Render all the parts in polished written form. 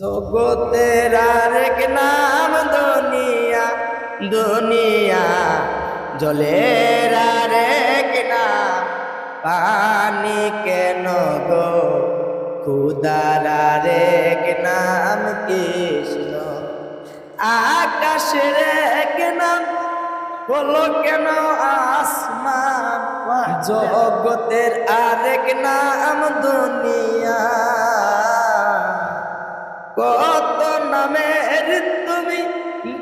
জগতের আরেক নাম দুনিয়া, দুনিয়া জলের আরেক নাম পানি কেন গো, খুদার আরেক নাম কৃষ্ণ। আকাশের এক নাম হলো কেন আসমান, জগতের আরেক নাম দুনিয়া। কত নামের তুমি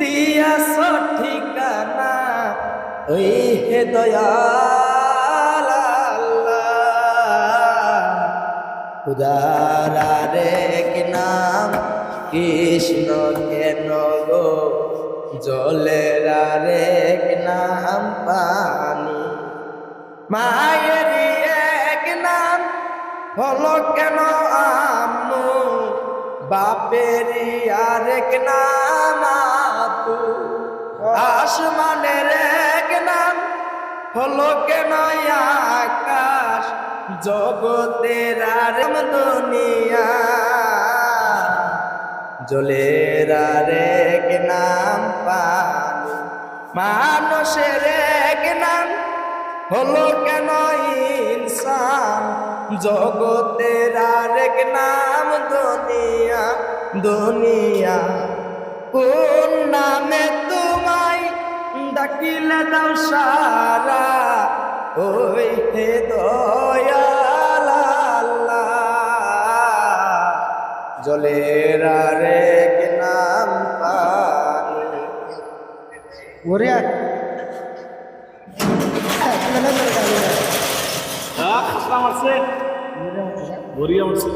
দিয়াছ ঠিকানা, ওই হে দয়াল আল্লাহ। খুদার আরেক নাম কৃষ্ণ কেন গো, জলের আরেক নাম পানি। মায়ের এক নাম হলো কেন আম্মু, বাপের আরেক নাম আপু। আসমানের এক নাম হলো কেন আকাশ, জগতের আরেক দুনিয়া। জলের আরেক নাম পানি, মানুষের এক নাম হলো কেন ইনসান, জগতের আরেক নাম দুনিয়া। দুনিয়া কোন নামে তোমায় ডাকিলে দাও সারা, ওই হে দয়াল আল্লাহ। জলের আরেক নাম পানি। ওরে খাসলা মারছে, বরিয়া মারছে।